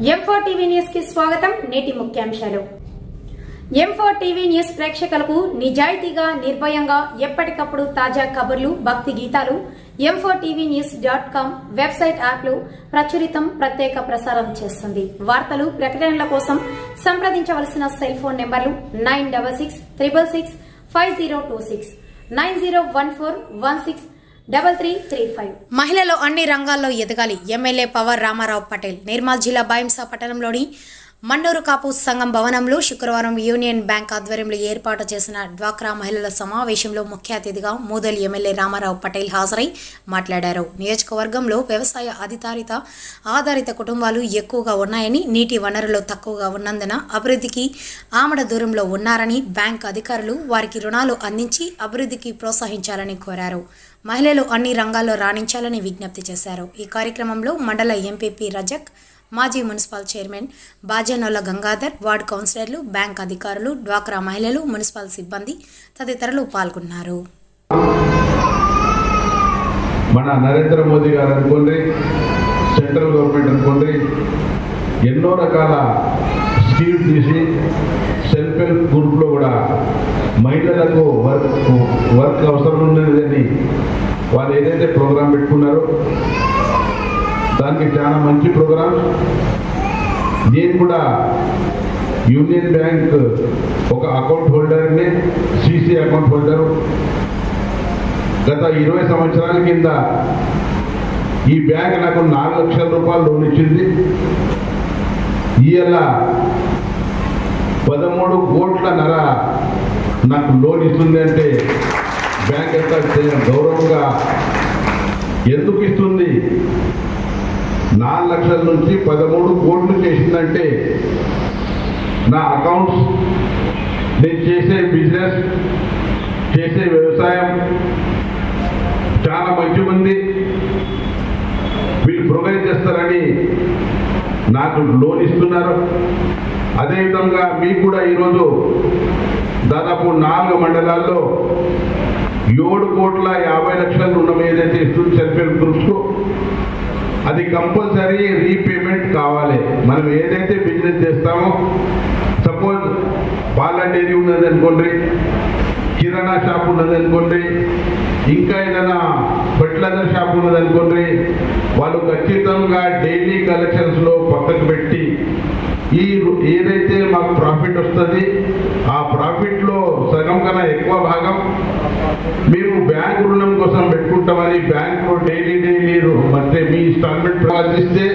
M4 TV news కి స్వాగతం. నేటి ముఖ్యాంశాలు. M4 టీవీ న్యూస్ ప్రేక్షకులకు నిజాయితీగా, నిర్భయంగా ఎప్పటికప్పుడు తాజా కబుర్లు, భక్తి గీతాలు m4tvnews.com వెబ్సైట్ యాప్లు ప్రచురితం, ప్రత్యేక ప్రసారం చేస్తుంది. వార్తలు, ప్రకటనల కోసం సంప్రదించవలసిన సెల్ ఫోన్ నెంబర్లు 9666665026 9014163335. మహిళలు అన్ని రంగాల్లో ఎదగాలి. ఎమ్మెల్యే పవర్ రామారావు పటేల్. నిర్మల్ జిల్లా బైంసా పట్టణంలోని మన్నూరు కాపు సంఘం భవనంలో శుక్రవారం యూనియన్ బ్యాంక్ ఆధ్వర్యంలో ఏర్పాటు చేసిన డ్వాక్రా మహిళల సమావేశంలో ముఖ్య అతిథిగా మూదల్ ఎమ్మెల్యే రామారావు పటేల్ హాజరై మాట్లాడారు. నియోజకవర్గంలో వ్యవసాయ ఆధారిత కుటుంబాలు ఎక్కువగా ఉన్నాయని, నీటి వనరులు తక్కువగా ఉన్నందున అభివృద్ధికి ఆమడ దూరంలో ఉన్నారని, బ్యాంక్ అధికారులు వారికి రుణాలు అందించి అభివృద్ధికి ప్రోత్సహించాలని కోరారు. మహిళలు అన్ని రంగాల్లో రాణించాలని విజ్ఞప్తి చేశారు. ఈ కార్యక్రమంలో మండల ఎంపీపీ రజక్, మాజీ మున్సిపల్ చైర్మన్ బాజనోల గంగాధర్, వార్డు కౌన్సిలర్లు, బ్యాంక్ అధికారులు, డ్వాక్రా మహిళలు, మున్సిపల్ సిబ్బంది తదితరులు పాల్గొన్నారు. మన నరేంద్ర మోదీ గారు అనుకోండి, సెంట్రల్ గవర్నమెంట్ అనుకోండి, ఎన్నో రకాల స్కీమ్ తీసి సెల్ఫ్ హెల్ప్ గ్రూప్లో కూడా మహిళలకు వర్క్ అవసరం ఉన్నదని వాళ్ళు ఏదైతే ప్రోగ్రాం పెట్టుకున్నారో దానికి చాలా మంచి ప్రోగ్రామ్. నేను కూడా యూనియన్ బ్యాంక్ ఒక అకౌంట్ హోల్డర్ని, సిసి అకౌంట్ హోల్డరు. గత 20 సంవత్సరాల కింద ఈ బ్యాంక్ నాకు 4 లక్షల రూపాయలు లోన్ ఇచ్చింది. ఇవాళ 13 కోట్లన్నర నాకు లోన్ ఇస్తుంది అంటే బ్యాంక్ ఎంత గౌరవంగా ఎందుకు ఇస్తుంది? 4 లక్షల నుంచి 13 కోట్లు చేసిందంటే నా అకౌంట్స్, నేను చేసే బిజినెస్, చేసే వ్యవసాయం చాలా మంచి మంది వీళ్ళు ప్రొవైడ్ చేస్తారని నాకు లోన్ ఇస్తున్నారు. అదేవిధంగా మీకు కూడా ఈరోజు దాదాపు 4 మండలాల్లో 7,50,00,000 రుణం ఏదైతే ఇస్తుంది సెల్ఫ్ హెల్ప్ గ్రూప్స్కు, అది కంపల్సరీ రీపేమెంట్ కావాలి. మనం ఏదైతే బిజినెస్ చేస్తామో, సపోజ్ పాల డైరీ ఉన్నది అనుకోండి, కిరాణా షాప్ ఉన్నది అనుకోండి, ఇంకా ఏదైనా ఫర్టిలైజర్ షాప్ ఉన్నది అనుకోండి, వాళ్ళు ఖచ్చితంగా డైలీ కలెక్షన్స్లో పక్కకు పెట్టి ఈ ఏదైతే మాకు ప్రాఫిట్ వస్తుంది ఆ ప్రాఫిట్లో సగం కన్నా ఎక్కువ భాగం మేము బ్యాంకు రుణం కోసం పెట్టుకుంటామని బ్యాంకులో డైలీ అంటే మీ ఇన్స్టాల్మెంట్ ప్రారంభిస్తే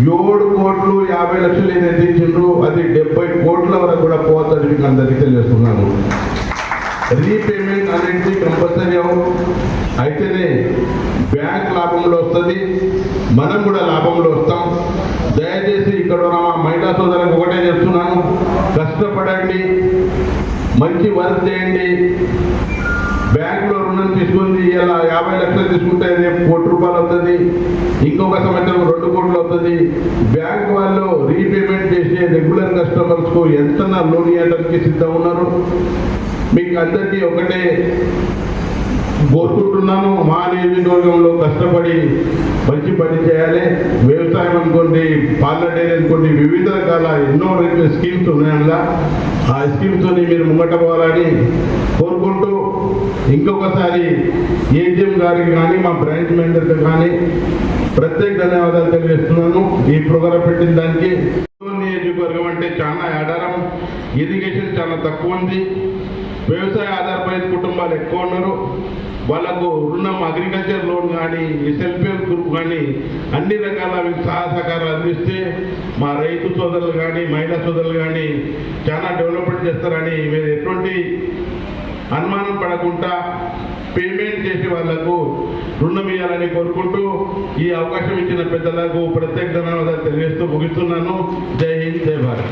7,50,00,000 ఏదైతే ఇచ్చిండ్రు అది 70 కోట్ల వరకు కూడా పోతుందని మీకు అందరికీ తెలియజేస్తున్నాను. రీపేమెంట్ అనేది కంపల్సరీ అయితేనే బ్యాంక్ లాభంలో వస్తుంది, మనం కూడా లాభంలో వస్తాం. దయచేసి ఇక్కడ ఉన్న మా మహిళా సోదరులకు ఒకటే చెప్తున్నాను, కష్టపడండి, మంచి వర్క్ చేయండి. బ్యాంకులో రుణం తీసుకుంది ఇలా 50 లక్షలు తీసుకుంటే రేపు 1 కోటి రూపాయలు అవుతుంది, ఇంకొక సంవత్సరం 2 కోట్లు అవుతుంది. బ్యాంక్ వాళ్ళు రీపేమెంట్ చేసే రెగ్యులర్ కస్టమర్స్కు ఎంత లోన్ ఇవ్వడానికి సిద్ధం ఉన్నారు. మీకు అందరికీ ఒకటే కోరుకుంటున్నాను, మా నియోజకవర్గంలో కష్టపడి మంచి పని చేయాలి. వ్యవసాయం అనుకోండి, పాల డైరీ అనుకోండి, వివిధ రకాల ఎన్నో స్కీమ్స్ ఉన్నాయన్నా ఆ స్కీమ్స్తో మీరు ముంగట పోవాలని కోరుకుంటూ ఇంకొకసారి ఏజీఎం గారికి కానీ మా బ్రాంచ్ మేనేజర్కి కానీ ప్రత్యేక ధన్యవాదాలు తెలియజేస్తున్నాను ఈ ప్రోగ్రాం పెట్టిన దానికి. నియోజకవర్గం అంటే చాలా ఆధారం, ఇరిగేషన్ చాలా తక్కువ ఉంది, వ్యవసాయ ఆధారపడిత కుటుంబాలు ఎక్కువ ఉన్నారు. వాళ్ళకు రుణం, అగ్రికల్చర్ లోన్ కానీ, సెల్ఫ్ హెల్ప్ గ్రూప్ కానీ అన్ని రకాల సహకారాలు అందిస్తే మా రైతు సోదరులు కానీ, మహిళా సోదరులు కానీ చాలా డెవలప్మెంట్ చేస్తారని మీరు ఎటువంటి అనుమానం పడకుండా పేమెంట్ చేసే వాళ్లకు రుణం ఇవ్వాలని కోరుకుంటూ ఈ అవకాశం ఇచ్చిన పెద్దలకు ప్రత్యేక ధన్యవాదాలు తెలియజేస్తూ ముగిస్తున్నాను. జై హింద్, జై భారత్.